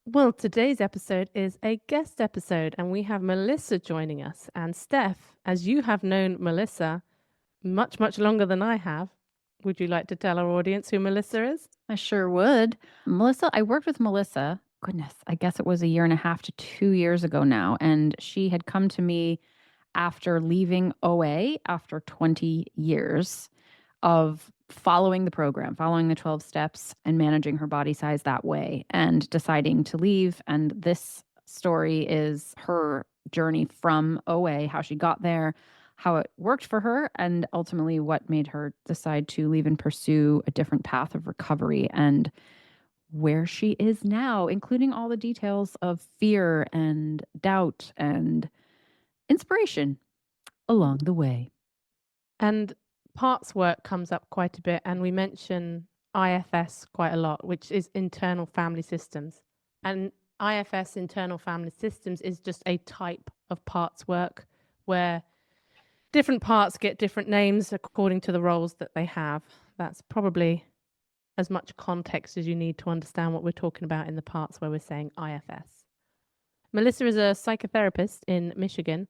Well, today's episode is a guest episode, and we have Melissa joining us. And Steph, as you have known Melissa much, much longer than I have, would you like to tell our audience who Melissa is? I sure would. I worked with Melissa, goodness, I guess it was a year and a half to 2 years ago now. And she had come to me after leaving OA after 20 years of following the program, following the 12 steps and managing her body size that way and deciding to leave. And this story is her journey from OA, how she got there, how it worked for her, and ultimately what made her decide to leave and pursue a different path of recovery and where she is now, including all the details of fear and doubt and inspiration along the way. And parts work comes up quite a bit, and we mention IFS quite a lot, which is internal family systems. And IFS, internal family systems, is just a type of parts work where different parts get different names according to the roles that they have. That's probably as much context as you need to understand what we're talking about in the parts where we're saying IFS. Melissa is a psychotherapist in Michigan,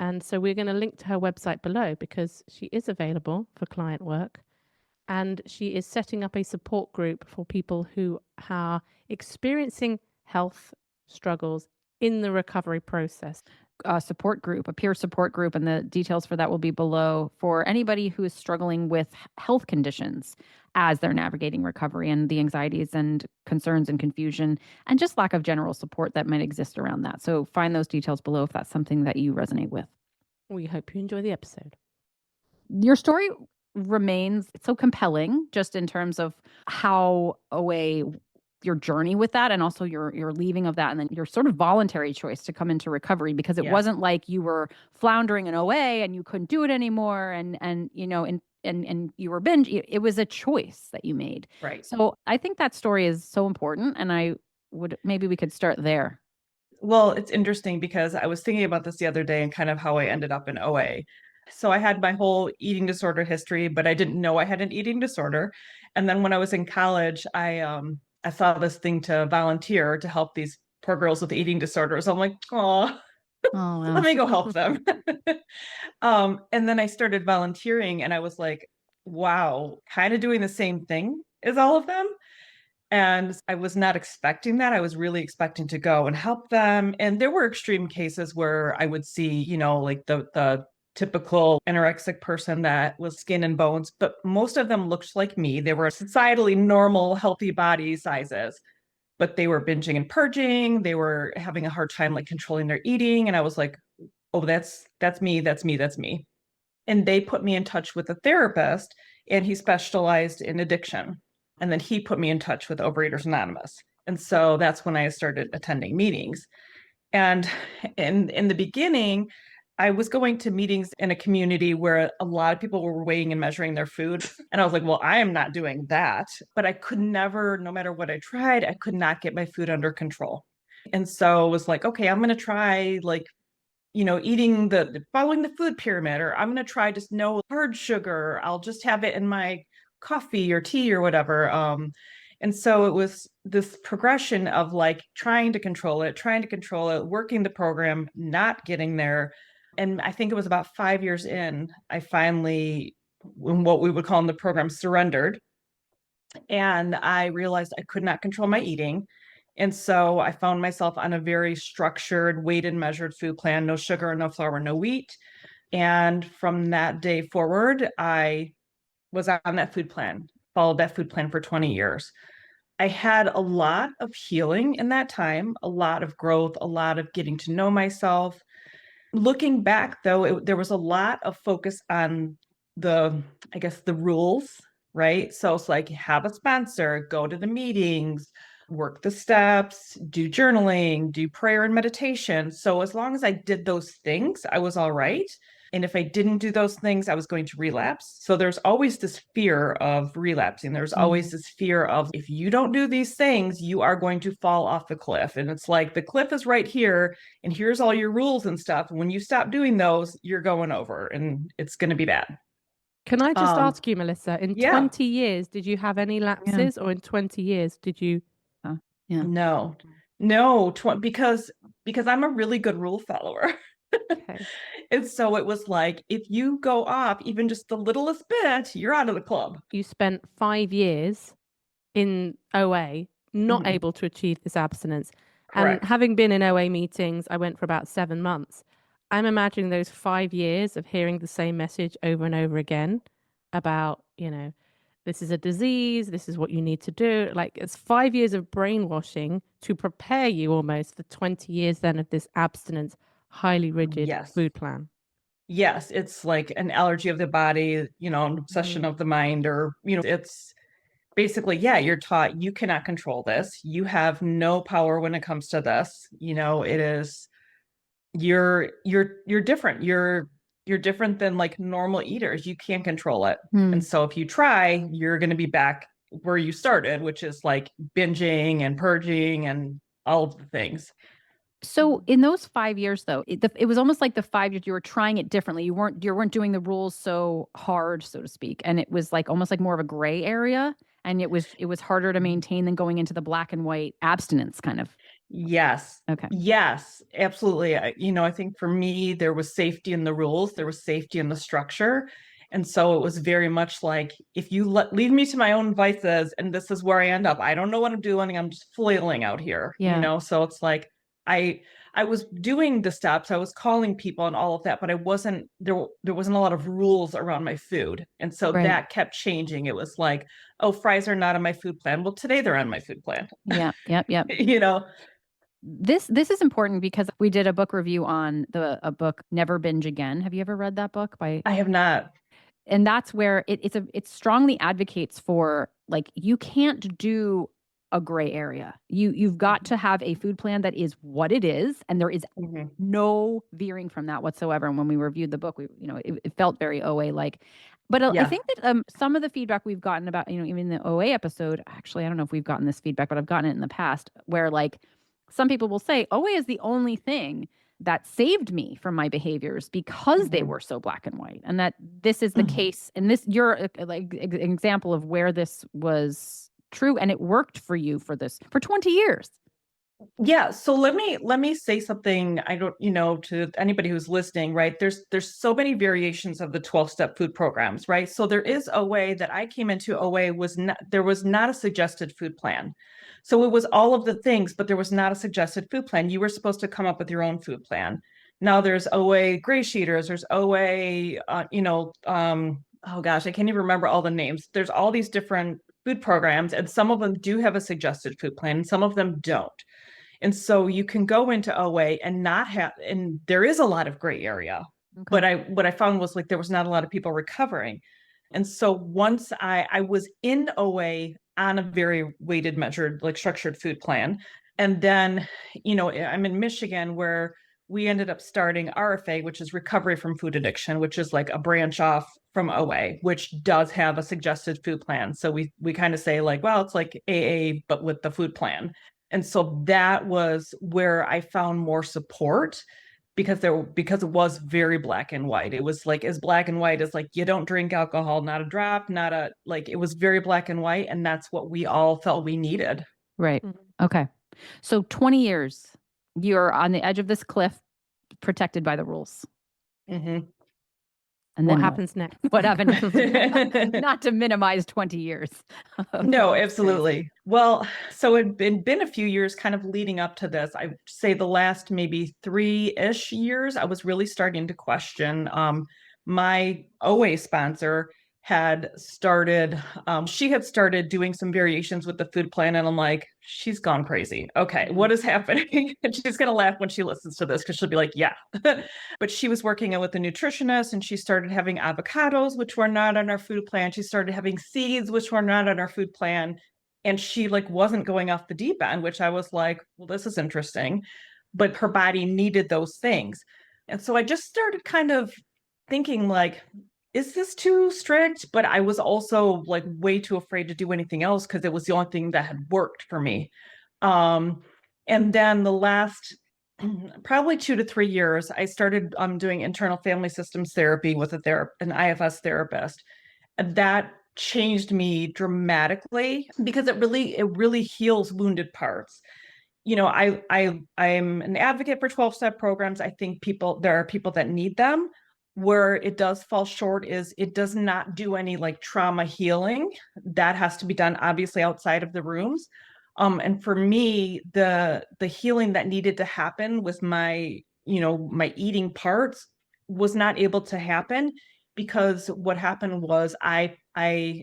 and so we're going to link to her website below because she is available for client work. And she is setting up a support group for people who are experiencing health struggles in the recovery process. A support group, a peer support group, and the details for that will be below for anybody who is struggling with health conditions as they're navigating recovery and the anxieties and concerns and confusion and just lack of general support that might exist around that. So find those details below if that's something that you resonate with. We hope you enjoy the episode. Your story remains so compelling just in terms of how OA your journey with that and also your leaving of that and then your sort of voluntary choice to come into recovery because it wasn't like you were floundering in OA and you couldn't do it anymore and you know and you were binge. It was a choice that you made. Right. So I think that story is so important and maybe we could start there. Well, it's interesting because I was thinking about this the other day and kind of how I ended up in OA. So I had my whole eating disorder history, but I didn't know I had an eating disorder. And then when I was in college, I saw this thing to volunteer to help these poor girls with eating disorders. I'm like, oh, Oh, wow. let me go help them. And then I started volunteering and I was like, wow, kind of doing the same thing as all of them. And I was not expecting that. I was really expecting to go and help them. And there were extreme cases where I would see, like the typical anorexic person that was skin and bones, but most of them looked like me. They were societally normal, healthy body sizes, but they were binging and purging. They were having a hard time like controlling their eating. And I was like, oh, that's me, that's me, that's me. And they put me in touch with a therapist, and he specialized in addiction. And then he put me in touch with Overeaters Anonymous. And so that's when I started attending meetings. And in the beginning, I was going to meetings in a community where a lot of people were weighing and measuring their food. And I was like, well, I am not doing that. But I could never, no matter what I tried, I could not get my food under control. And so it was like, okay, I'm going to try like eating following the food pyramid, or I'm going to try just no hard sugar. I'll just have it in my coffee or tea or whatever. And so it was this progression of like trying to control it, working the program, not getting there. And I think it was about 5 years in, I finally, in what we would call in the program, surrendered. And I realized I could not control my eating. And so I found myself on a very structured, weighted, measured food plan: no sugar, no flour, no wheat. And from that day forward, I was on that food plan, followed that food plan for 20 years. I had a lot of healing in that time, a lot of growth, a lot of getting to know myself. Looking back, though, there was a lot of focus on the rules, right? So it's like have a sponsor, go to the meetings, work the steps, do journaling, do prayer and meditation. So as long as I did those things, I was all right. And if I didn't do those things, I was going to relapse. So there's always this fear of relapsing. There's always this fear of if you don't do these things, you are going to fall off the cliff. And it's like the cliff is right here, and here's all your rules and stuff. And when you stop doing those, you're going over, and it's going to be bad. Can I just ask you, Melissa, in 20 years, did you have any lapses, or in 20 years, did you? Yeah. No. No, because I'm a really good rule follower. Okay. And so it was like, if you go off even just the littlest bit, you're out of the club. You spent 5 years in OA, not Mhm. able to achieve this abstinence. And Correct. having been in OA meetings, I went for about 7 months. I'm imagining those 5 years of hearing the same message over and over again about, this is a disease, this is what you need to do. Like it's 5 years of brainwashing to prepare you almost for 20 years then of this abstinence, highly rigid Yes. food plan. Yes, it's like an allergy of the body, an obsession of the mind, or, it's basically, yeah, you're taught you cannot control this. You have no power when it comes to this. It is you're different. You're different than like normal eaters. You can't control it. And so if you try, you're going to be back where you started, which is like binging and purging and all of the things. So in those 5 years, though, it was almost like the 5 years you were trying it differently. You weren't doing the rules so hard, so to speak, and it was like almost like more of a gray area, and it was harder to maintain than going into the black and white abstinence kind of. Yes. Okay. Yes, absolutely. I think for me, there was safety in the rules, there was safety in the structure. And so it was very much like, if you leave me to my own vices and this is where I end up, I don't know what I'm doing. I'm just flailing out here, Yeah. So it's like, I was doing the steps, I was calling people and all of that, but there wasn't a lot of rules around my food. And so Right. that kept changing. It was like, oh, fries are not on my food plan. Well, today they're on my food plan. Yeah. Yep. you know, This is important because we did a book review on a book, Never Binge Again. Have you ever read that book by? I have not. And that's where it strongly advocates for, like, you can't do a gray area. You've got to have a food plan that is what it is, and there is Mhm. no veering from that whatsoever. And when we reviewed the book, it felt very OA like. But I Yeah. think that some of the feedback we've gotten about, even the OA episode, actually, I don't know if we've gotten this feedback, but I've gotten it in the past where, like, some people will say OA is the only thing that saved me from my behaviors because they Mhm. were so black and white, and that this is the case. And this, you're like an example of where this was true, and it worked for you for 20 years. Yeah, so let me say something. I don't, to anybody who's listening, right? There's so many variations of the 12-step food programs, right? So there is OA. That I came into OA there was not a suggested food plan. So it was all of the things, but there was not a suggested food plan. You were supposed to come up with your own food plan. Now there's OA gray sheeters, there's OA, oh gosh, I can't even remember all the names. There's all these different food programs, and some of them do have a suggested food plan, and some of them don't. And so you can go into OA and not have, and there is a lot of gray area. Okay. But what I found was like there was not a lot of people recovering. And so once I was in OA on a very weighted, measured, like structured food plan. And then, I'm in Michigan, where we ended up starting RFA, which is recovery from food addiction, which is like a branch off from OA, which does have a suggested food plan. So we kind of say like, well, it's like AA, but with the food plan. And so that was where I found more support, because it was very black and white. It was like as black and white as like, you don't drink alcohol, not a drop, not a, like, it was very black and white. And that's what we all felt we needed. Right. Mhm. Okay. So 20 years, you're on the edge of this cliff, protected by the rules. Mm-hmm. And What then happens next? What happened? Not to minimize 20 years. No, absolutely. Well, so it'd been a few years kind of leading up to this. I'd say the last maybe 3-ish years, I was really starting to question. My OA sponsor had started, she had started doing some variations with the food plan, and I'm like, she's gone crazy. Okay, what is happening? And she's going to laugh when she listens to this, because she'll be like, yeah. But she was working with a nutritionist, and she started having avocados, which were not on our food plan. She started having seeds, which were not on our food plan. And she like wasn't going off the deep end, which I was like, well, this is interesting. But her body needed those things. And so I just started kind of thinking like, is this too strict? But I was also like way too afraid to do anything else, because it was the only thing that had worked for me. And then the last probably 2 to 3 years, I started doing internal family systems therapy with an IFS therapist. And that changed me dramatically, because it really heals wounded parts. I'm an advocate for 12-step programs. I think there are people that need them. Where it does fall short is it does not do any like trauma healing. That has to be done obviously outside of the rooms. And for me, the healing that needed to happen with my eating parts was not able to happen, because what happened was I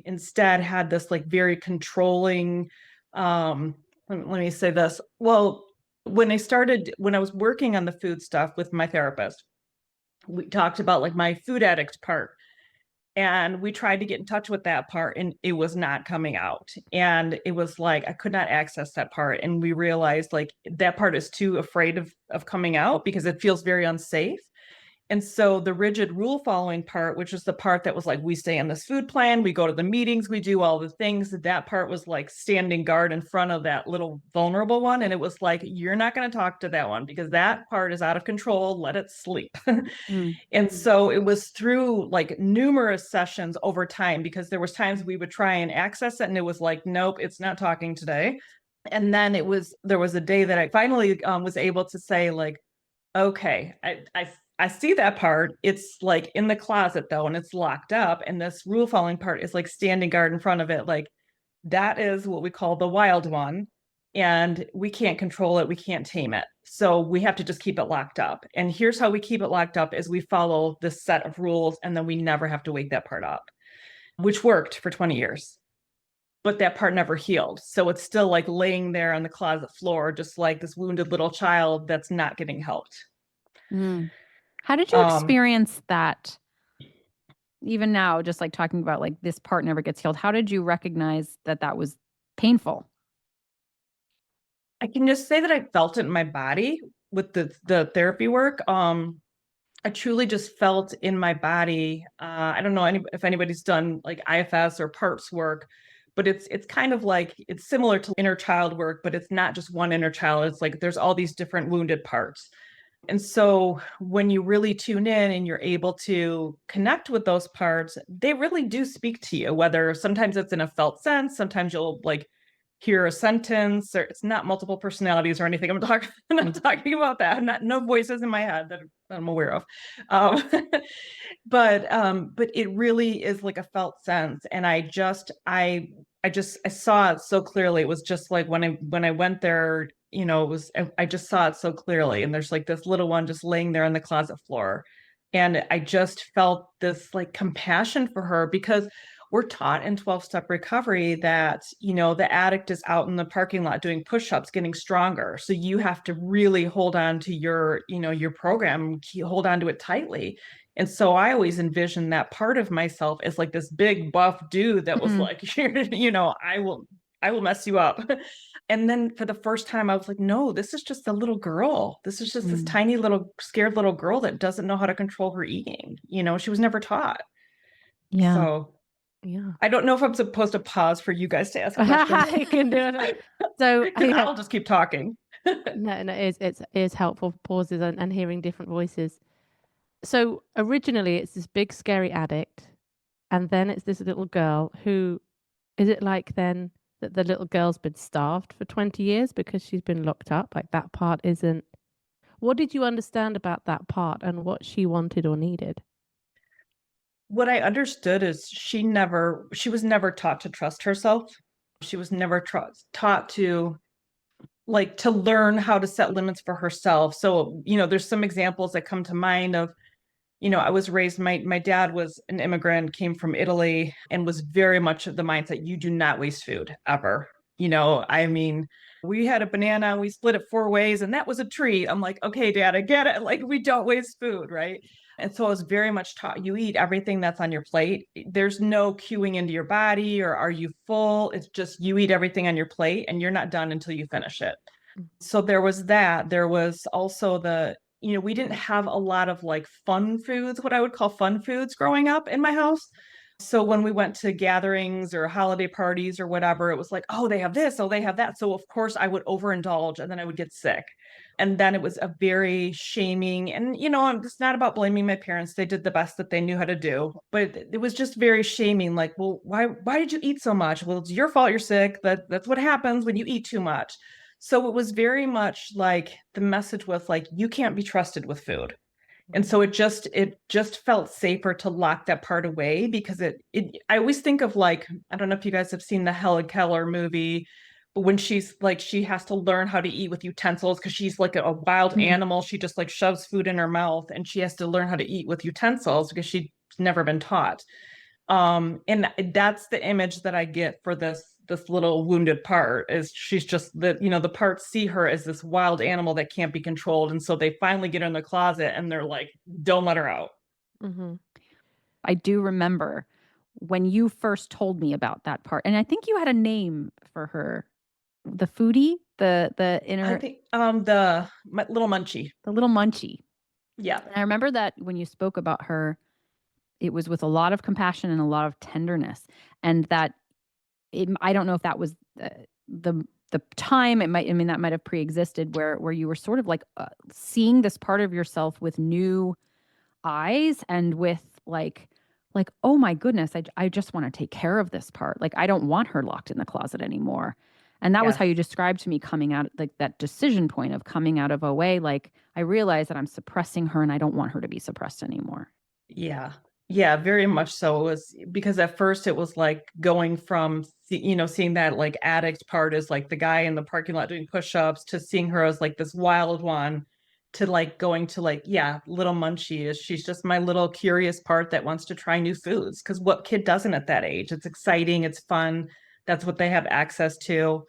instead had this like very controlling, let me say this. Well, when I was working on the food stuff with my therapist, we talked about like my food addict part, and we tried to get in touch with that part, and it was not coming out. And it was like I could not access that part. And we realized like that part is too afraid of coming out because it feels very unsafe. And so the rigid rule following part, which is the part that was like, we stay on this food plan, we go to the meetings, we do all the things, that part was like standing guard in front of that little vulnerable one. And it was like, you're not going to talk to that one because that part is out of control. Let it sleep. And so it was through like numerous sessions over time, because there was times we would try and access it and it was like, nope, it's not talking today. And then there was a day that I finally was able to say like, okay, I see that part. It's like in the closet though, and it's locked up. And this rule following part is like standing guard in front of it. Like that is what we call the wild one. And we can't control it. We can't tame it. So we have to just keep it locked up. And here's how we keep it locked up is we follow this set of rules, and then we never have to wake that part up, which worked for 20 years. But that part never healed. So it's still like laying there on the closet floor, just like this wounded little child that's not getting helped. How did you experience that? Even now, just like talking about like this part never gets healed. How did you recognize that that was painful? I can just say that I felt it in my body with the therapy work. I truly just felt in my body. I don't know if anybody's done like IFS or PARPS work, but it's kind of like, it's similar to inner child work, but it's not just one inner child. It's like there's all these different wounded parts. And so when you really tune in and you're able to connect with those parts, they really do speak to you, whether sometimes it's in a felt sense, sometimes you'll like hear a sentence, or it's not multiple personalities or anything. I'm not talking about that. No voices in my head that I'm aware of. But it really is like a felt sense. And I saw it so clearly. It was just like when I went there, I just saw it so clearly. And there's like this little one just laying there on the closet floor. And I just felt this like compassion for her, because we're taught in 12-step recovery that, the addict is out in the parking lot doing push-ups, getting stronger. So you have to really hold on to your program, hold on to it tightly. And so I always envisioned that part of myself as like this big buff dude that was like, I will mess you up. And then for the first time, I was like, no, this is just a little girl. This is just this tiny little scared little girl that doesn't know how to control her eating. She was never taught. Yeah. So yeah, I don't know if I'm supposed to pause for you guys to ask questions. You can do it. So I'll just keep talking. No, it is helpful for pauses and hearing different voices. So originally it's this big scary addict, and then it's this little girl who, is it like then that the little girl's been starved for 20 years because she's been locked up? Like that part isn't. What did you understand about that part and what she wanted or needed? What I understood is she was never taught to trust herself. She was never taught to learn how to set limits for herself. So, there's some examples that come to mind of, I was raised, my dad was an immigrant, came from Italy, and was very much of the mindset, you do not waste food ever. We had a banana, we split it 4 ways, and that was a treat. I'm like, okay, Dad, I get it. Like, we don't waste food, right? And so I was very much taught, you eat everything that's on your plate. There's no queuing into your body or are you full? It's just you eat everything on your plate and you're not done until you finish it. So there was that. There was also we didn't have a lot of like fun foods, what I would call fun foods growing up in my house. So when we went to gatherings or holiday parties or whatever, it was like, oh, they have this, oh, they have that. So of course I would overindulge and then I would get sick. And then it was a very shaming, and, it's not about blaming my parents. They did the best that they knew how to do, but it was just very shaming. Like, well, why did you eat so much? Well, it's your fault you're sick. That's what happens when you eat too much. So it was very much like the message was like, you can't be trusted with food. And so it just felt safer to lock that part away because I always think of like, I don't know if you guys have seen the Helen Keller movie, but when she's like, she has to learn how to eat with utensils because she's like a wild animal. She just like shoves food in her mouth and she has to learn how to eat with utensils because she's never been taught. And that's the image that I get for this little wounded part is she's just the parts see her as this wild animal that can't be controlled. And so they finally get her in the closet and they're like, don't let her out. Mm-hmm. I do remember when you first told me about that part. And I think you had a name for her. The foodie, the inner, I think little munchie. the little munchie. Yeah. And I remember that when you spoke about her, it was with a lot of compassion and a lot of tenderness, and that I don't know if that was the time. It might, I mean, that might have pre-existed where you were sort of like seeing this part of yourself with new eyes and with like, oh my goodness, I just want to take care of this part. Like, I don't want her locked in the closet anymore. And that was how you described to me coming out, like that decision point of coming out of OA. Like, I realized that I'm suppressing her and I don't want her to be suppressed anymore. Yeah. Yeah, very much so. It was because at first it was like going from, seeing that like addict part as like the guy in the parking lot doing push-ups to seeing her as like this wild one to like going to like, yeah, little munchie is she's just my little curious part that wants to try new foods. Because what kid doesn't at that age? It's exciting, it's fun. That's what they have access to.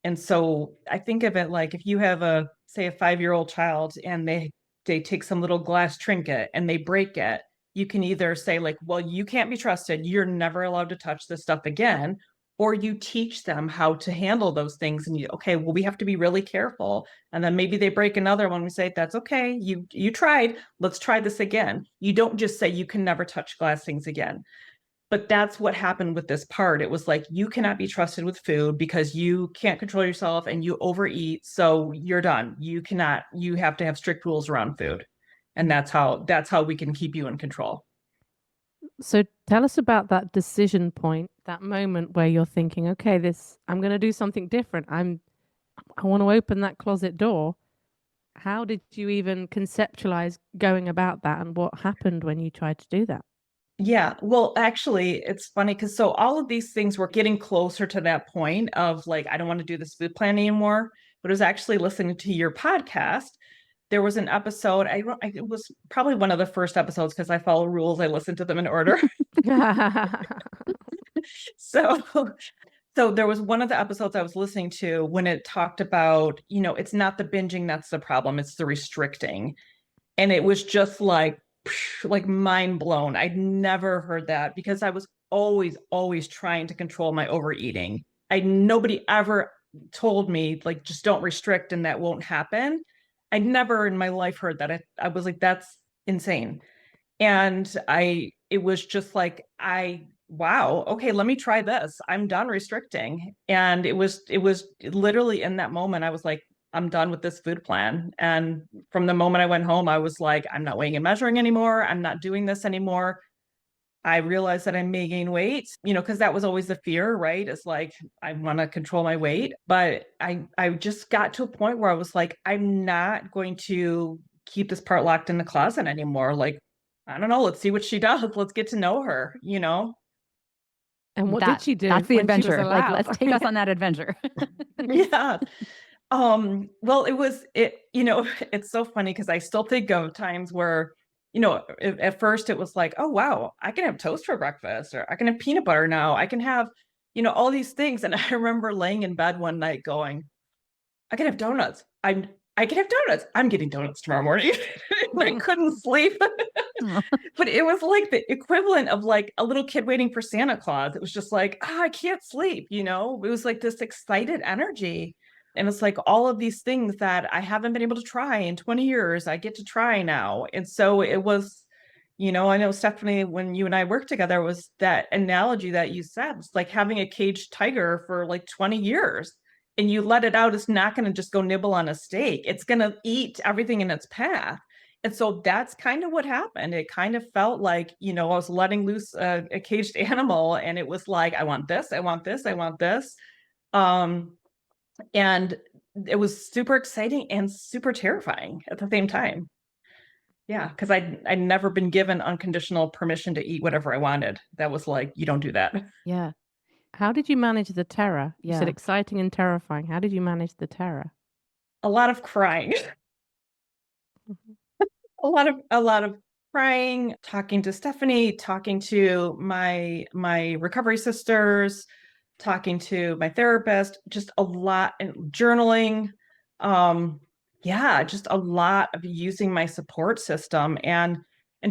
And so I think of it like if you have say a 5-year-old child and they take some little glass trinket and they break it, you can either say like, well, you can't be trusted. You're never allowed to touch this stuff again. Or you teach them how to handle those things and okay, well, we have to be really careful. And then maybe they break another one. We say, that's okay. You tried, let's try this again. You don't just say you can never touch glass things again. But that's what happened with this part. It was like, you cannot be trusted with food because you can't control yourself and you overeat. So you're done. You have to have strict rules around food. And that's how we can keep you in control. So tell us about that decision point, that moment where you're thinking, okay, I'm going to do something different. I want to open that closet door. How did you even conceptualize going about that, and what happened when you tried to do that? Yeah, well, actually, it's funny because so all of these things were getting closer to that point of like, I don't want to do this food plan anymore. But it was actually listening to your podcast. There was an episode, it was probably one of the first episodes because I follow rules. I listen to them in order. So there was one of the episodes I was listening to when it talked about, it's not the binging that's the problem, it's the restricting. And it was just like mind blown. I'd never heard that because I was always trying to control my overeating. Nobody ever told me like, just don't restrict and that won't happen. I'd never in my life heard that. I was like, that's insane. And it was just like, wow, okay, let me try this. I'm done restricting. And it was literally in that moment, I was like, I'm done with this food plan. And from the moment I went home, I was like, I'm not weighing and measuring anymore. I'm not doing this anymore. I realized that I may gain weight, because that was always the fear, right? It's like, I want to control my weight. But I just got to a point where I was like, I'm not going to keep this part locked in the closet anymore. Like, I don't know. Let's see what she does. Let's get to know her, And what did she do? That's the when she was adventure. Like, allowed? let's take us on that adventure. Yeah. Well, it's so funny because I still think of times where, at first it was like, oh, wow, I can have toast for breakfast, or I can have peanut butter now. I can have, all these things. And I remember laying in bed one night going, I can have donuts. I can have donuts. I'm getting donuts tomorrow morning. I couldn't sleep. But it was like the equivalent of like a little kid waiting for Santa Claus. It was just like, I can't sleep, it was like this excited energy. And it's like all of these things that I haven't been able to try in 20 years, I get to try now. And so it was, I know, Stefanie, when you and I worked together, was that analogy that you said, it's like having a caged tiger for like 20 years and you let it out, it's not going to just go nibble on a steak. It's going to eat everything in its path. And so that's kind of what happened. It kind of felt like, I was letting loose a caged animal, and it was like, I want this, I want this, I want this. And it was super exciting and super terrifying at the same time. Yeah, because I'd never been given unconditional permission to eat whatever I wanted. That was like, you don't do that. Yeah. How did you manage the terror? You said Yeah. exciting and terrifying. How did you manage the terror? A lot of crying. Mhm. A lot of crying, talking to Stefanie, talking to my recovery sisters, talking to my therapist, just a lot, and journaling. Yeah, just a lot of using my support system and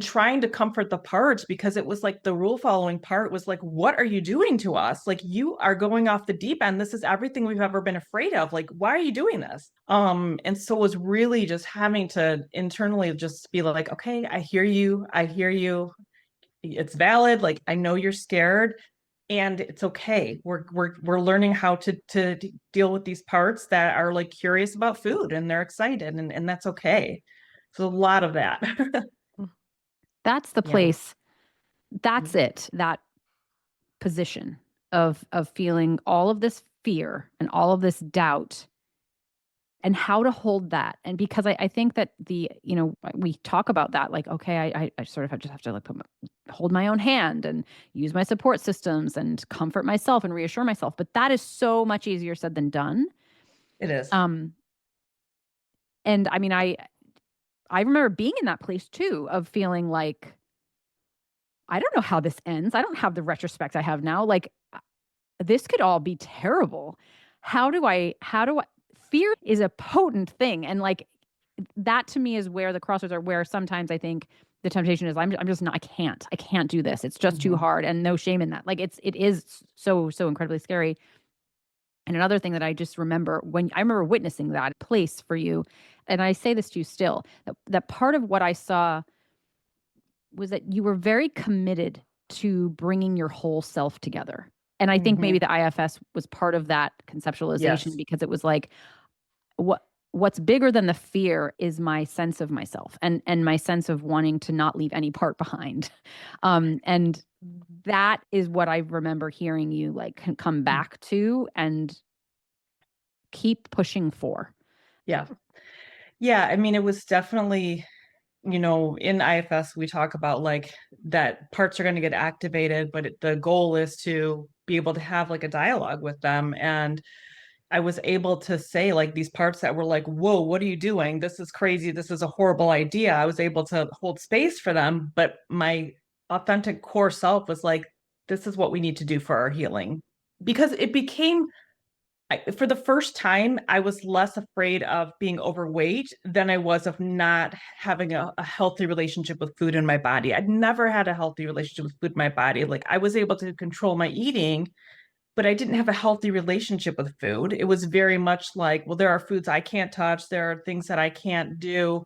trying to comfort the parts, because it was like the rule following part was like, what are you doing to us? Like, you are going off the deep end. This is everything we've ever been afraid of. Like, why are you doing this? And so it was really just having to internally just be like, okay, I hear you. I hear you. It's valid. Like, I know you're scared, and it's okay. We're learning how to deal with these parts that are like curious about food and they're excited, and that's okay. So a lot of that. That's the Yeah. place. That's it. That position of feeling all of this fear and all of this doubt and how to hold that. And because I think that we talk about that, like, okay, I sort of just have to like hold my own hand and use my support systems and comfort myself and reassure myself. But that is so much easier said than done. It is. And I mean, I remember being in that place too of feeling like, I don't know how this ends. I don't have the retrospect I have now. Like, this could all be terrible. Fear is a potent thing. And like, that to me is where the crossroads are, where sometimes I think the temptation is, I'm just not, I can't do this. It's just too hard, and no shame in that. Like, it is so incredibly scary. And another thing that I just remember, when I remember witnessing that place for you, and I say this to you still, that part of what I saw was that you were very committed to bringing your whole self together. And I think maybe the IFS was part of that conceptualization. Yes. Because it was like, what's bigger than the fear is my sense of myself and my sense of wanting to not leave any part behind. And that is what I remember hearing you like come back to and keep pushing for. Yeah. Yeah. I mean, it was definitely, in IFS, we talk about like that parts are going to get activated, but the goal is to be able to have like a dialogue with them. And I was able to say like these parts that were like, whoa, what are you doing? This is crazy. This is a horrible idea. I was able to hold space for them. But my authentic core self was like, this is what we need to do for our healing. Because it became, for the first time, I was less afraid of being overweight than I was of not having a healthy relationship with food in my body. I'd never had a healthy relationship with food in my body. Like, I was able to control my eating, but I didn't have a healthy relationship with food. It was very much like, well, there are foods I can't touch. There are things that I can't do.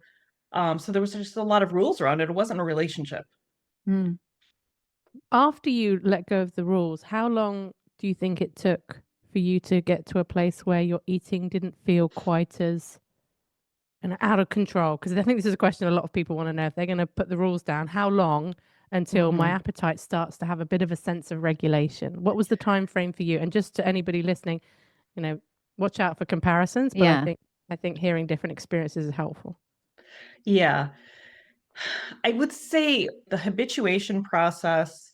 So there was just a lot of rules around it. It wasn't a relationship. After you let go of the rules, how long do you think it took for you to get to a place where your eating didn't feel quite as out of control? Because I think this is a question a lot of people want to know. If they're going to put the rules down, how long until my appetite starts to have a bit of a sense of regulation? What was the time frame for you? And just to anybody listening, watch out for comparisons. But I think hearing different experiences is helpful. Yeah. I would say the habituation process,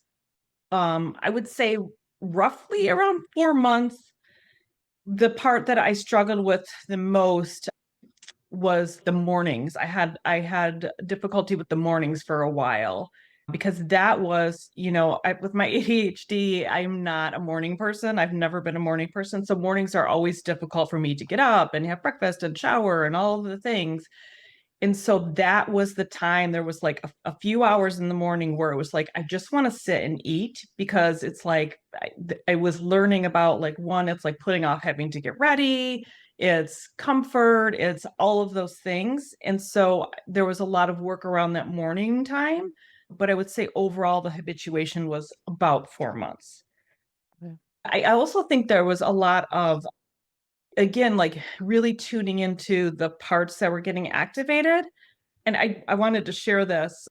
I would say roughly around 4 months. The part that I struggled with the most was the mornings. I had difficulty with the mornings for a while, because that was, with my ADHD, I'm not a morning person. I've never been a morning person. So mornings are always difficult for me to get up and have breakfast and shower and all of the things. And so that was the time. There was like a few hours in the morning where it was like, I just want to sit and eat, because it's like I was learning about like, one, it's like putting off having to get ready, it's comfort, it's all of those things. And so there was a lot of work around that morning time. But I would say overall, the habituation was about 4 months. Yeah. I also think there was a lot of, again, like really tuning into the parts that were getting activated. And I wanted to share this.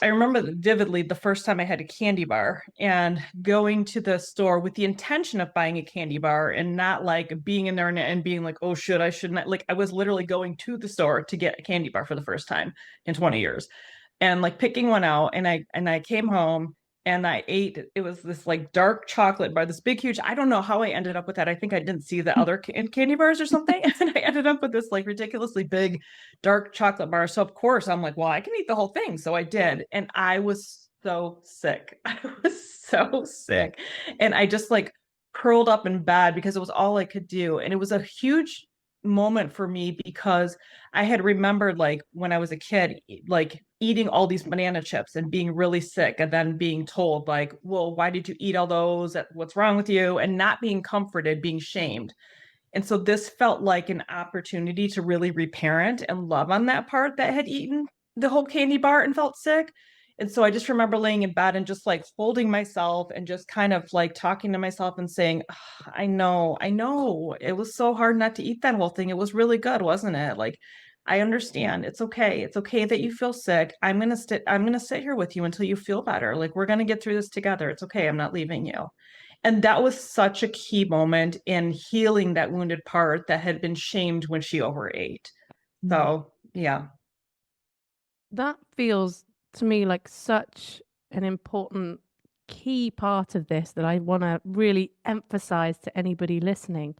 I remember vividly the first time I had a candy bar and going to the store with the intention of buying a candy bar and not like being in there and being like, oh, shouldn't I? Like I was literally going to the store to get a candy bar for the first time in 20 years and like picking one out. And I came home and I ate, it was this like dark chocolate bar, this big, huge, I don't know how I ended up with that. I think I didn't see the other candy bars or something. And I ended up with this like ridiculously big dark chocolate bar. So of course I'm like, well, I can eat the whole thing. So I did. And I was so sick. I was so sick. And I just like curled up in bed because it was all I could do. And it was a huge moment for me because I had remembered like when I was a kid, like eating all these banana chips and being really sick and then being told like, well, why did you eat all those? What's wrong with you? And not being comforted, being shamed. And so this felt like an opportunity to really reparent and love on that part that had eaten the whole candy bar and felt sick. And so I just remember laying in bed and just like holding myself and just kind of like talking to myself and saying, "Ugh, I know. It was so hard not to eat that whole thing. It was really good, wasn't it? Like, I understand. It's okay. It's okay that you feel sick. I'm gonna sit here with you until you feel better. Like, we're gonna get through this together. It's okay. I'm not leaving you." And that was such a key moment in healing that wounded part that had been shamed when she overate. So, yeah. That feels to me like such an important key part of this that I want to really emphasize to anybody listening.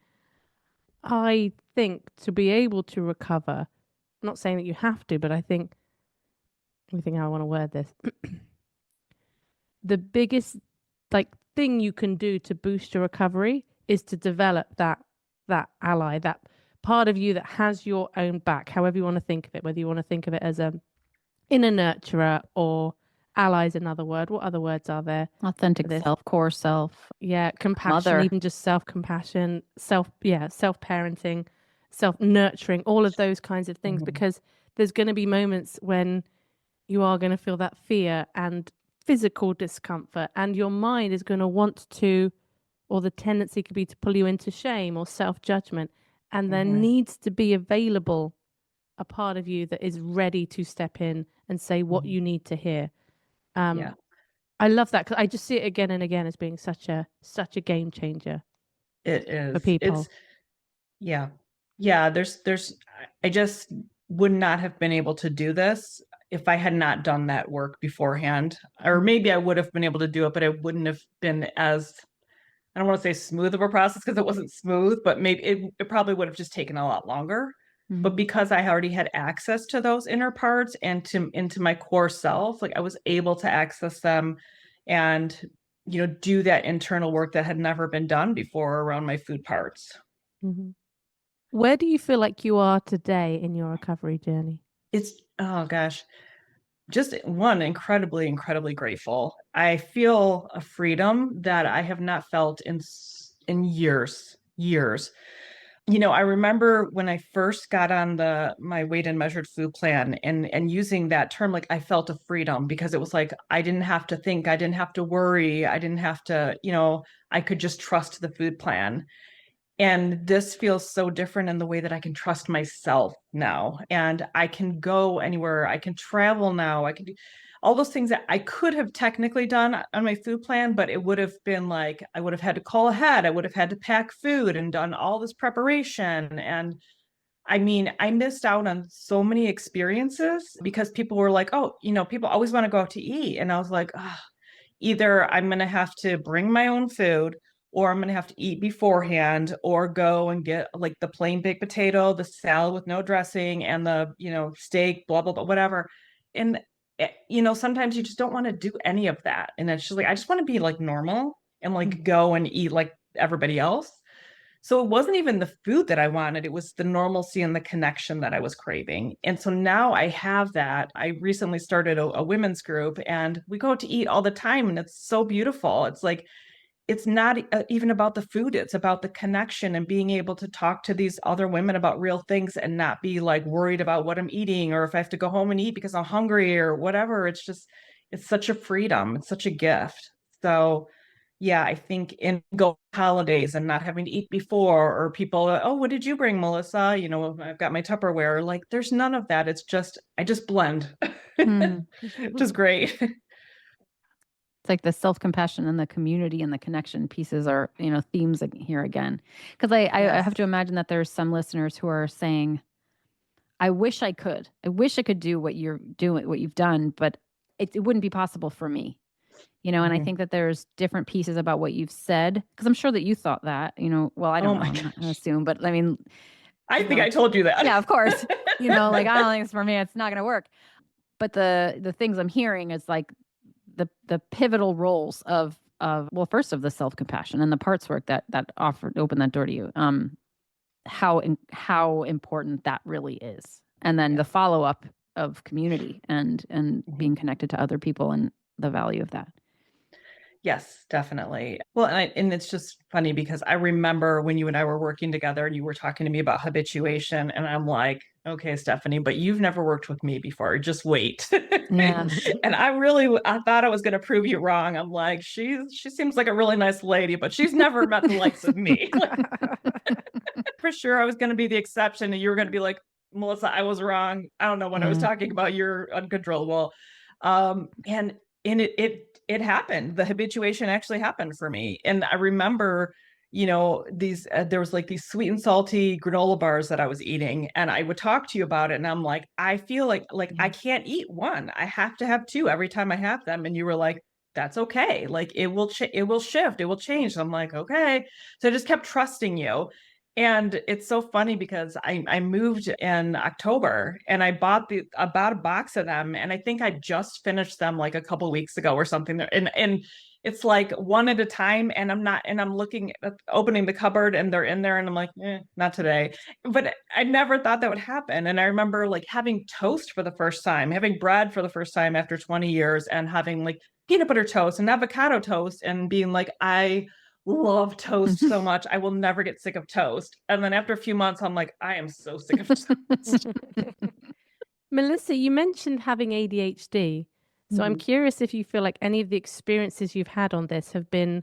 I think to be able to recover, I'm not saying that you have to, but I think, let me think how I want to word this. The biggest like thing you can do to boost your recovery is to develop that ally, that part of you that has your own back, however you want to think of it, whether you want to think of it as a inner nurturer or ally is another word. What other words are there? Authentic self, core self. Yeah, compassion, Mother. even just self-compassion, self-parenting, self-nurturing, all of those kinds of things, because there's going to be moments when you are going to feel that fear and physical discomfort, and your mind is going to want to, or the tendency could be to pull you into shame or self-judgment, and there needs to be available a part of you that is ready to step in and say what you need to hear. I love that because I just see it again and again as being such a game changer. It is for people. I just would not have been able to do this if I had not done that work beforehand. Or maybe I would have been able to do it, but it wouldn't have been as, I don't want to say smooth of a process because it wasn't smooth, but maybe it probably would have just taken a lot longer. But because I already had access to those inner parts and into my core self, like I was able to access them and, do that internal work that had never been done before around my food parts. Where do you feel like you are today in your recovery journey? It's, oh gosh, just one, incredibly, incredibly grateful. I feel a freedom that I have not felt in years. I remember when I first got on my weight and measured food plan and using that term, like I felt a freedom because it was like, I didn't have to think, I didn't have to worry. I didn't have to, I could just trust the food plan. And this feels so different in the way that I can trust myself now, and I can go anywhere. I can travel now. I can do all those things that I could have technically done on my food plan, but it would have been like, I would have had to call ahead. I would have had to pack food and done all this preparation. And I mean, I missed out on so many experiences because people were like, oh, people always want to go out to eat. And I was like, oh, either I'm going to have to bring my own food or I'm going to have to eat beforehand or go and get like the plain baked potato, the salad with no dressing and the, steak, blah, blah, blah, whatever. And, sometimes you just don't want to do any of that. And it's just like, I just want to be like normal and like go and eat like everybody else. So it wasn't even the food that I wanted. It was the normalcy and the connection that I was craving. And so now I have that. I recently started a women's group and we go out to eat all the time. And it's so beautiful. It's like, it's not even about the food. It's about the connection and being able to talk to these other women about real things and not be like worried about what I'm eating or if I have to go home and eat because I'm hungry or whatever. It's such a freedom. It's such a gift. So yeah, I think in go holidays and not having to eat before, or people, oh, what did you bring, Melissa? You know, I've got my Tupperware. Like, there's none of that. It's just, I just blend, which is great. It's like the self-compassion and the community and the connection pieces are, themes here again. Because I Yes. have to imagine that there's some listeners who are saying, I wish I could. I wish I could do what you're doing, what you've done, but it wouldn't be possible for me. And I think that there's different pieces about what you've said, because I'm sure that you thought that, well, I don't know, I'm not going to assume, but I mean, I think I told you that. Yeah, of course. Like, I don't think it's for me. It's not going to work. But the things I'm hearing is like the pivotal roles of well, first of the self-compassion and the parts work that opened that door to you. How important that really is. And then the follow-up of community and being connected to other people and the value of that. Yes, definitely. Well, and it's just funny because I remember when you and I were working together and you were talking to me about habituation, and I'm like, okay, Stefanie, but you've never worked with me before. Just wait. Yeah. And I thought I was going to prove you wrong. I'm like, she seems like a really nice lady, but she's never met the likes of me. For sure, I was going to be the exception, and you were going to be like, Melissa, I was wrong. I don't know what I was talking about. You're uncontrollable. And it happened. The habituation actually happened for me. And I remember, these there was like these sweet and salty granola bars that I was eating, and I would talk to you about it, and I'm like, I feel like I can't eat one. I have to have two every time I have them. And you were like, that's okay. Like, it will shift, it will change. So I'm like, okay. So I just kept trusting you. And it's so funny because I moved in October, and I bought about a box of them, and I think I just finished them like a couple of weeks ago or something. And it's like one at a time, and I'm looking at opening the cupboard, and they're in there, and I'm like, not today. But I never thought that would happen. And I remember like having toast for the first time, having bread for the first time after 20 years, and having like peanut butter toast and avocado toast, and being like, I love toast so much. I will never get sick of toast. And then after a few months, I'm like, I am so sick of toast. Melissa, you mentioned having ADHD. So I'm curious if you feel like any of the experiences you've had on this have been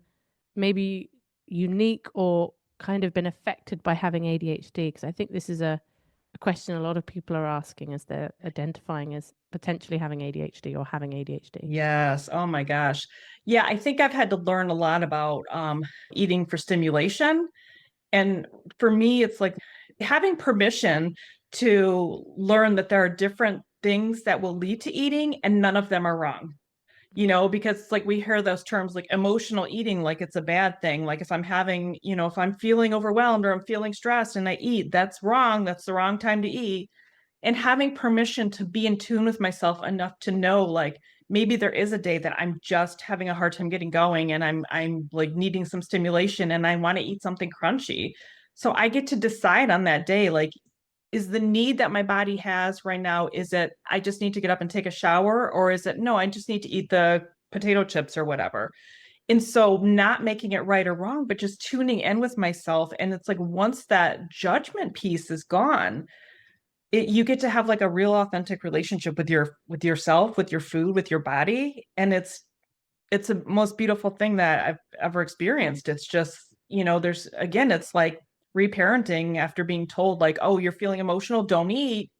maybe unique or kind of been affected by having ADHD, because I think this is a question a lot of people are asking as they're identifying as potentially having ADHD or having ADHD. Yes. Oh my gosh. Yeah, I think I've had to learn a lot about eating for stimulation. And for me, it's like having permission to learn that there are different things that will lead to eating, and none of them are wrong. Because it's like we hear those terms like emotional eating, like it's a bad thing. Like if I'm having, if I'm feeling overwhelmed or I'm feeling stressed and I eat, that's wrong. That's the wrong time to eat. And having permission to be in tune with myself enough to know, like, maybe there is a day that I'm just having a hard time getting going, and I'm like needing some stimulation, and I want to eat something crunchy. So I get to decide on that day, like, is the need that my body has right now, is it I just need to get up and take a shower, or is it no, I just need to eat the potato chips or whatever. And so not making it right or wrong, but just tuning in with myself. And it's like once that judgment piece is gone, you get to have like a real authentic relationship with yourself, with your food, with your body. And it's the most beautiful thing that I've ever experienced. It's just, it's like reparenting after being told like, oh, you're feeling emotional, don't eat.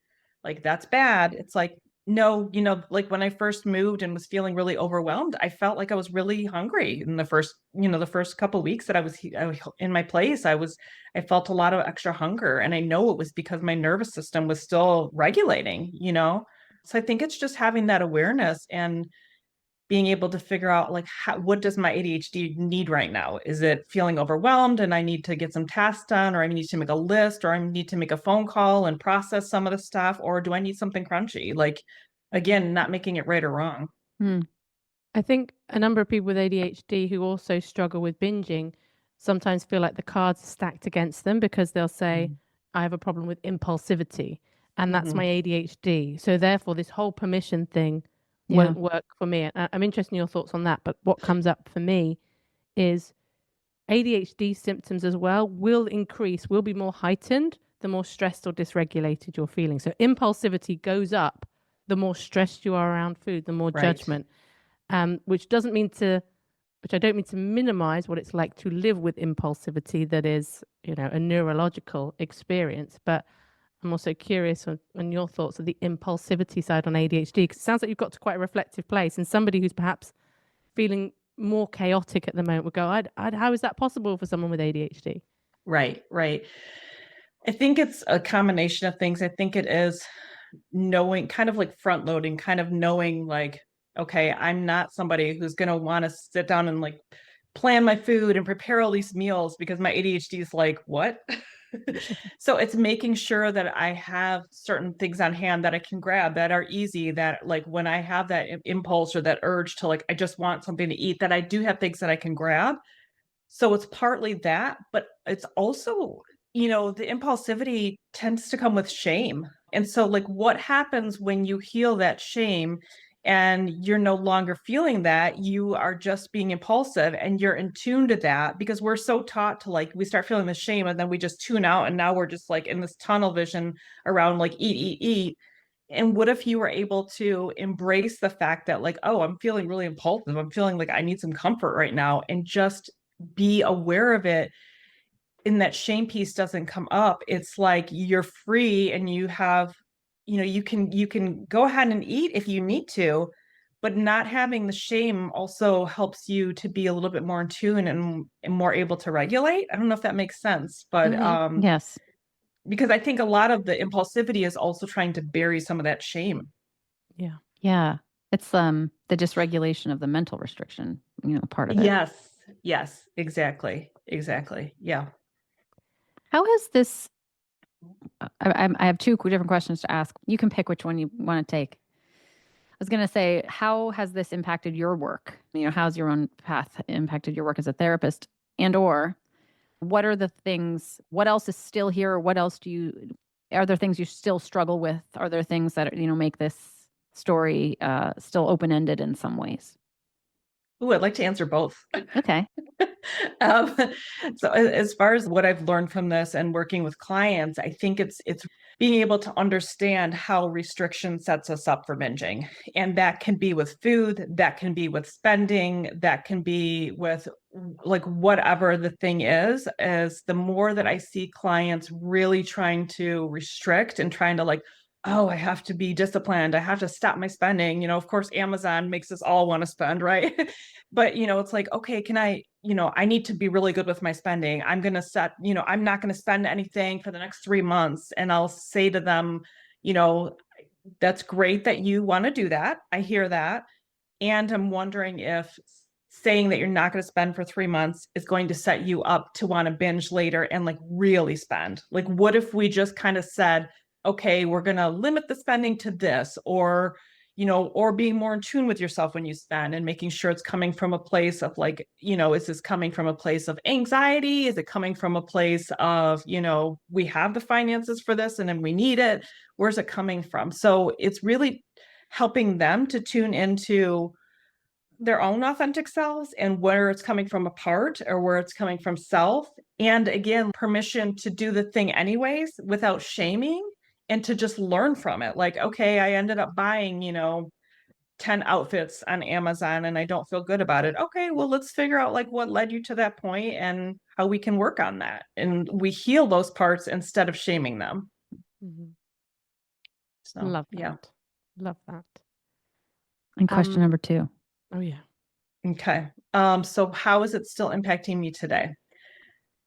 Like, that's bad. It's like, no, like when I first moved and was feeling really overwhelmed, I felt like I was really hungry in the first couple of weeks that I was in my place. I felt a lot of extra hunger, and I know it was because my nervous system was still regulating. So I think it's just having that awareness and being able to figure out like what does my ADHD need right now? Is it feeling overwhelmed and I need to get some tasks done, or I need to make a list, or I need to make a phone call and process some of the stuff, or do I need something crunchy? Like, again, not making it right or wrong. I think a number of people with ADHD who also struggle with binging sometimes feel like the cards are stacked against them, because they'll say, I have a problem with impulsivity, and that's my ADHD. So therefore, this whole permission thing won't work for me. And I'm interested in your thoughts on that. But what comes up for me is ADHD symptoms as well will be more heightened the more stressed or dysregulated you're feeling. So impulsivity goes up the more stressed you are around food, the more judgment, which doesn't mean to which I don't mean to minimize what it's like to live with impulsivity that is, a neurological experience, but I'm also curious on your thoughts of the impulsivity side on ADHD, because it sounds like you've got to quite a reflective place, and somebody who's perhaps feeling more chaotic at the moment would go, how is that possible for someone with ADHD? Right, right. I think it's a combination of things. I think it is knowing, kind of like front loading, kind of knowing like, okay, I'm not somebody who's going to want to sit down and like plan my food and prepare all these meals because my ADHD is like, what? So it's making sure that I have certain things on hand that I can grab that are easy, that like when I have that impulse or that urge to like, I just want something to eat, that I do have things that I can grab. So it's partly that, but it's also, the impulsivity tends to come with shame. And so, like, what happens when you heal that shame and you're no longer feeling that? You are just being impulsive and you're in tune to that, because we're so taught to like, we start feeling the shame and then we just tune out. And now we're just like in this tunnel vision around like eat, eat, eat. And what if you were able to embrace the fact that like, oh, I'm feeling really impulsive. I'm feeling like I need some comfort right now, and just be aware of it, and that shame piece doesn't come up. It's like you're free and you have, you can go ahead and eat if you need to, but not having the shame also helps you to be a little bit more in tune and more able to regulate. I don't know if that makes sense, but Yes. because I think a lot of the impulsivity is also trying to bury some of that shame. Yeah. Yeah. It's the dysregulation of the mental restriction, part of it. Yes, exactly. Yeah. How has this I have two different questions to ask. You can pick which one you want to take. I was going to say, how has this impacted your work? How's your own path impacted your work as a therapist? And or what are the things, what else is still here? What else are there things you still struggle with? Are there things that, make this story still open-ended in some ways? Ooh, I'd like to answer both. Okay. um, so as far as what I've learned from this and working with clients, I think it's being able to understand how restriction sets us up for binging. And that can be with food, that can be with spending, that can be with like whatever the thing is the more that I see clients really trying to restrict and trying to like, oh, I have to be disciplined, I have to stop my spending. Of course, Amazon makes us all want to spend, right? But it's like, okay, can I need to be really good with my spending. I'm going to set, I'm not going to spend anything for the next 3 months. And I'll say to them, that's great that you want to do that. I hear that. And I'm wondering if saying that you're not going to spend for 3 months is going to set you up to want to binge later and like really spend. Like, what if we just kind of said, okay, we're going to limit the spending to this, or being more in tune with yourself when you spend and making sure it's coming from a place of like, is this coming from a place of anxiety? Is it coming from a place of, we have the finances for this and then we need it? Where's it coming from? So it's really helping them to tune into their own authentic selves and where it's coming from apart or where it's coming from self. And again, permission to do the thing anyways without shaming, and to just learn from it. Like, okay, I ended up buying, 10 outfits on Amazon and I don't feel good about it. Okay, well, let's figure out like what led you to that point and how we can work on that. And we heal those parts instead of shaming them. Mm-hmm. So, Love that. yeah. Love that. And question number 2. Oh, yeah. Okay. So how is it still impacting me today?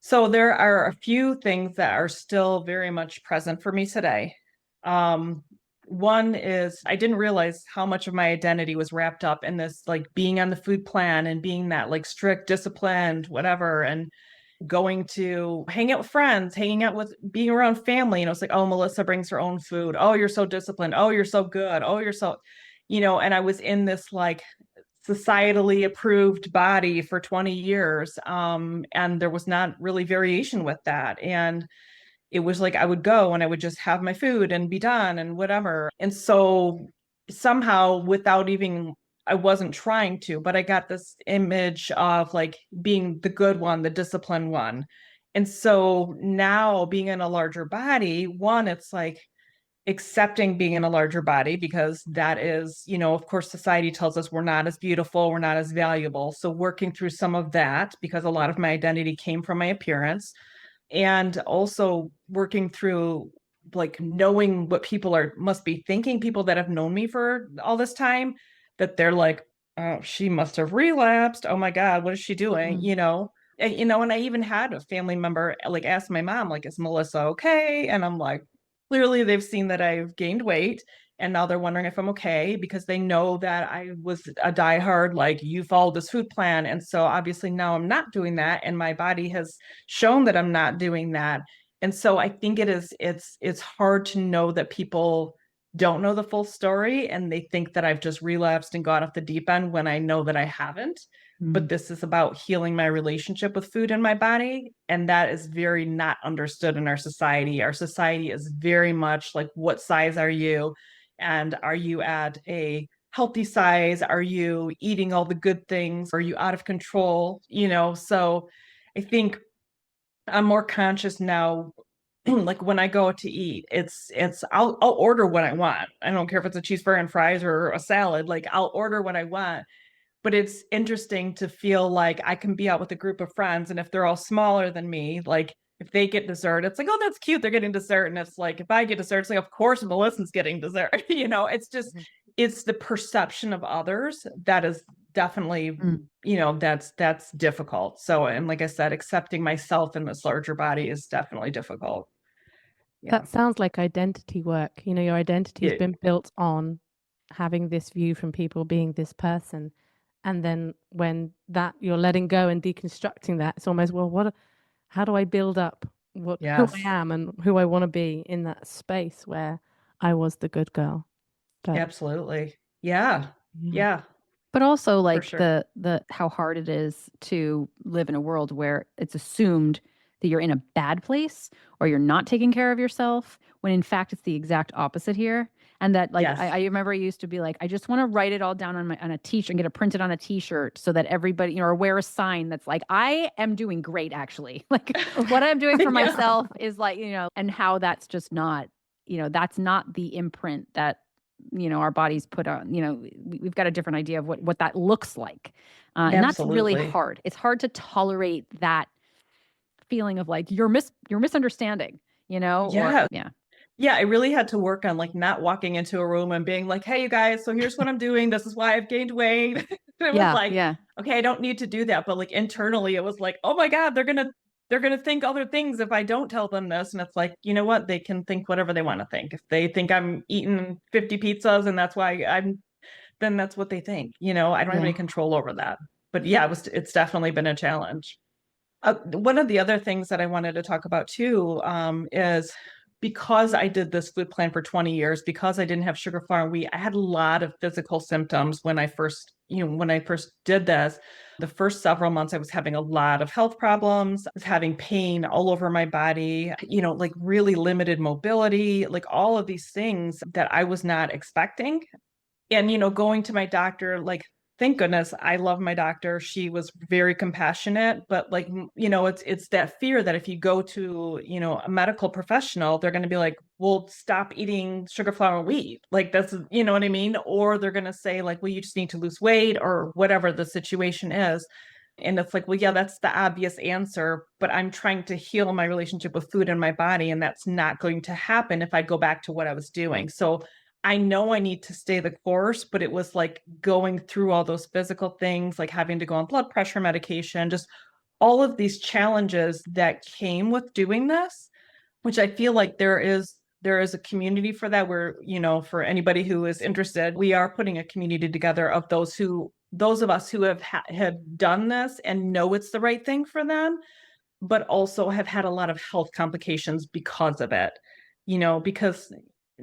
So there are a few things that are still very much present for me today. One is I didn't realize how much of my identity was wrapped up in this, like being on the food plan and being that like strict, disciplined, whatever, and going to hang out with friends, hanging out with, being around family. It's like, oh, Melissa brings her own food. Oh, you're so disciplined. Oh, you're so good. Oh, you're so, and I was in this like societally approved body for 20 years. And there was not really variation with that. And it was like I would go and I would just have my food and be done and whatever. And so somehow, without even, I wasn't trying to, but I got this image of like being the good one, the disciplined one. And so now being in a larger body, one, it's like accepting being in a larger body, because that is, of course, society tells us we're not as beautiful, we're not as valuable. So working through some of that, because a lot of my identity came from my appearance, and also working through like knowing what people must be thinking, people that have known me for all this time, that they're like, oh, she must have relapsed. Oh my God, what is she doing? And I even had a family member like ask my mom, like, is Melissa okay? And I'm like, clearly they've seen that I've gained weight, and now they're wondering if I'm okay, because they know that I was a diehard, like, you followed this food plan. And so obviously now I'm not doing that. And my body has shown that I'm not doing that. And so I think it's hard to know that people don't know the full story, and they think that I've just relapsed and gone off the deep end, when I know that I haven't. But this is about healing my relationship with food in my body. And that is very not understood in our society. Our society is very much like, what size are you? And are you at a healthy size? Are you eating all the good things? Are you out of control? So I think I'm more conscious now. Like when I go to eat, I'll order what I want. I don't care if it's a cheeseburger and fries or a salad. Like, I'll order what I want. But it's interesting to feel like I can be out with a group of friends, and if they're all smaller than me, like if they get dessert, it's like, oh, that's cute, they're getting dessert. And it's like, if I get dessert, it's like, of course Melissa's getting dessert. It's just, it's the perception of others that is definitely, that's difficult. So, and like I said, accepting myself in this larger body is definitely difficult. That sounds like identity work. Your identity has been built on having this view from people being this person. And then when that you're letting go and deconstructing that, it's almost, well, how do I build up who I am and who I want to be in that space where I was the good girl? But, absolutely. Yeah. But also like sure. the how hard it is to live in a world where it's assumed that you're in a bad place or you're not taking care of yourself, when in fact it's the exact opposite here. And that, like, I remember I used to be like, I just want to write it all down on a t-shirt and get it printed on a t-shirt so that everybody, or wear a sign that's like, I am doing great, actually. Like, what I'm doing for myself is like, and how that's just not, that's not the imprint that, our bodies put on. We've got a different idea of what that looks like. And that's really hard. It's hard to tolerate that feeling of like, you're misunderstanding, Yeah, I really had to work on like not walking into a room and being like, hey, you guys, so here's what I'm doing. This is why I've gained weight. It was like, okay, I don't need to do that. But like internally, it was like, oh my God, they're gonna think other things if I don't tell them this. And it's like, you know what? They can think whatever they want to think. If they think I'm eating 50 pizzas and that's why then that's what they think. I don't have any control over that. But yeah, it's definitely been a challenge. One of the other things that I wanted to talk about too is, because I did this food plan for 20 years, because I didn't have sugar, flour, and wheat, I had a lot of physical symptoms when I first did this. The first several months, I was having a lot of health problems. I was having pain all over my body, like really limited mobility, like all of these things that I was not expecting. And, going to my doctor, like, thank goodness, I love my doctor. She was very compassionate, but like, it's that fear that if you go to, a medical professional, they're going to be like, well, stop eating sugar, flour, and wheat. Like, that's, you know what I mean? Or they're going to say like, well, you just need to lose weight, or whatever the situation is. And it's like, well, yeah, that's the obvious answer, but I'm trying to heal my relationship with food in my body. And that's not going to happen if I go back to what I was doing. So I know I need to stay the course, but it was like going through all those physical things, like having to go on blood pressure medication, just all of these challenges that came with doing this, which I feel like there is a community for that, where, for anybody who is interested, we are putting a community together of those of us who have done this and know it's the right thing for them, but also have had a lot of health complications because of it, because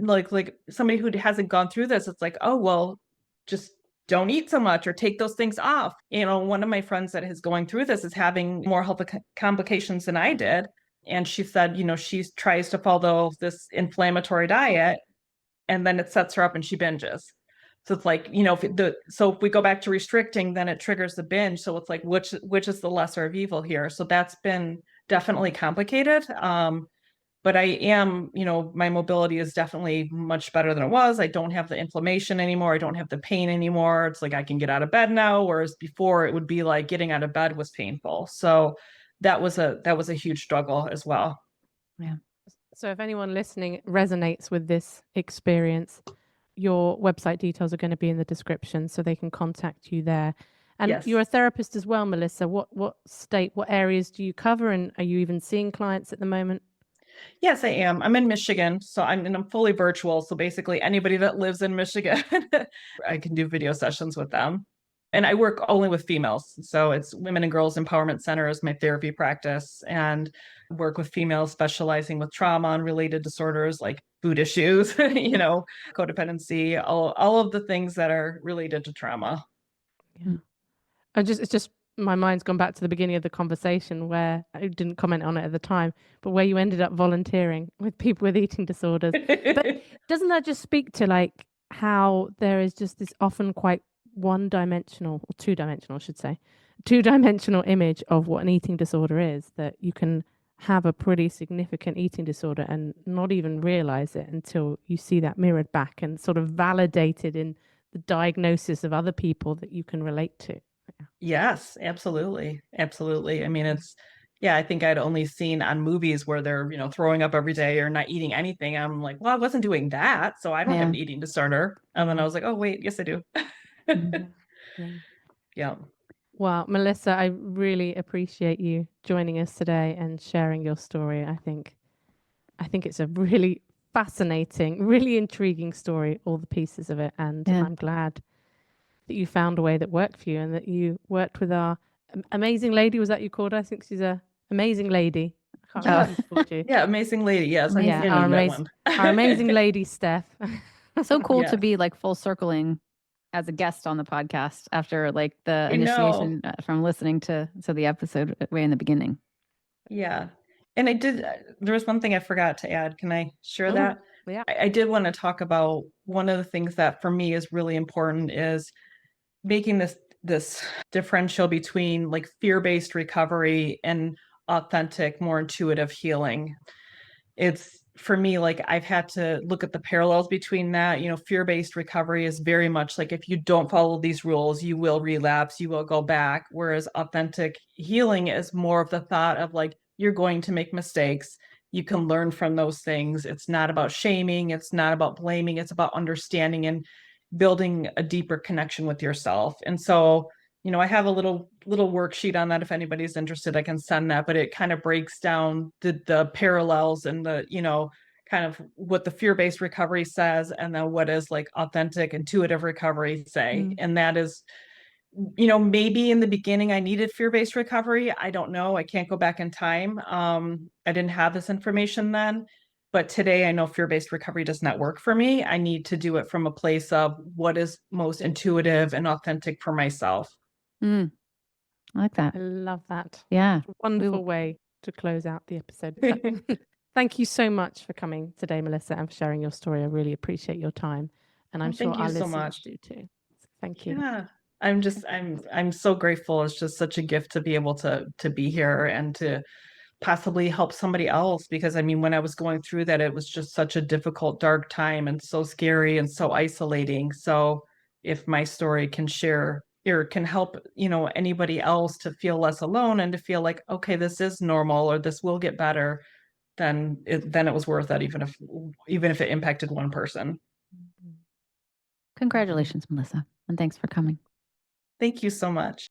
like somebody who hasn't gone through this, it's like, oh, well, just don't eat so much or take those things off. One of my friends that is going through this is having more health complications than I did. And she said, she tries to follow this inflammatory diet, and then it sets her up and she binges. So it's like, if we go back to restricting, then it triggers the binge. So it's like, which is the lesser of evil here? So that's been definitely complicated. But I am, my mobility is definitely much better than it was. I don't have the inflammation anymore. I don't have the pain anymore. It's like I can get out of bed now, whereas before it would be like getting out of bed was painful. So that was a huge struggle as well. Yeah. So if anyone listening resonates with this experience, your website details are going to be in the description so they can contact you there. And Yes. you're a therapist as well, Melissa. What areas do you cover, and are you even seeing clients at the moment? Yes, I am. I'm in Michigan, so I'm fully virtual. So basically anybody that lives in Michigan, I can do video sessions with them. And I work only with females. So it's Women and Girls Empowerment Center is my therapy practice, and work with females specializing with trauma and related disorders like food issues, codependency, all of the things that are related to trauma. Yeah. It's just my mind's gone back to the beginning of the conversation where I didn't comment on it at the time, but where you ended up volunteering with people with eating disorders. But doesn't that just speak to like how there is just this often quite one-dimensional or two-dimensional, I should say, two-dimensional image of what an eating disorder is, that you can have a pretty significant eating disorder and not even realize it until you see that mirrored back and sort of validated in the diagnosis of other people that you can relate to. Yes, absolutely. Absolutely. I mean, I think I'd only seen on movies where they're, throwing up every day or not eating anything. I'm like, well, I wasn't doing that, so I don't have an eating disorder. And then I was like, oh, wait, yes, I do. Yeah. Well, Melissa, I really appreciate you joining us today and sharing your story. I think it's a really fascinating, really intriguing story, all the pieces of it. And I'm glad that you found a way that worked for you and that you worked with our amazing lady. Was that you called her? I think she's a amazing lady. I can't remember what she called you. Yeah, amazing lady. Yes, our amazing lady, Stef. So cool to be like full circling as a guest on the podcast after like the initiation from listening to the episode way in the beginning. Yeah. And there was one thing I forgot to add. Can I share that? Yeah. I did want to talk about one of the things that for me is really important is making this differential between like fear-based recovery and authentic, more intuitive healing. It's for me, like I've had to look at the parallels between that. Fear-based recovery is very much like if you don't follow these rules, you will relapse, you will go back. Whereas authentic healing is more of the thought of like, you're going to make mistakes. You can learn from those things. It's not about shaming. It's not about blaming. It's about understanding and building a deeper connection with yourself. And so, I have a little worksheet on that. If anybody's interested, I can send that, but it kind of breaks down the parallels and the, kind of what the fear-based recovery says, and then what is like authentic, intuitive recovery say. And that is, maybe in the beginning I needed fear-based recovery. I don't know. I can't go back in time. I didn't have this information then. But today I know fear-based recovery does not work for me. I need to do it from a place of what is most intuitive and authentic for myself. I like that. I love that. Yeah. Wonderful way to close out the episode. Thank you so much for coming today, Melissa, and for sharing your story. I really appreciate your time. And I'm sure our listeners do too. So thank you. Yeah. I'm so grateful. It's just such a gift to be able to be here and to possibly help somebody else, because I mean, when I was going through that, it was just such a difficult, dark time and so scary and so isolating. So if my story can share or can help, anybody else to feel less alone and to feel like, okay, this is normal or this will get better, then it was worth it, even if it impacted one person. Congratulations, Melissa, and thanks for coming. Thank you so much.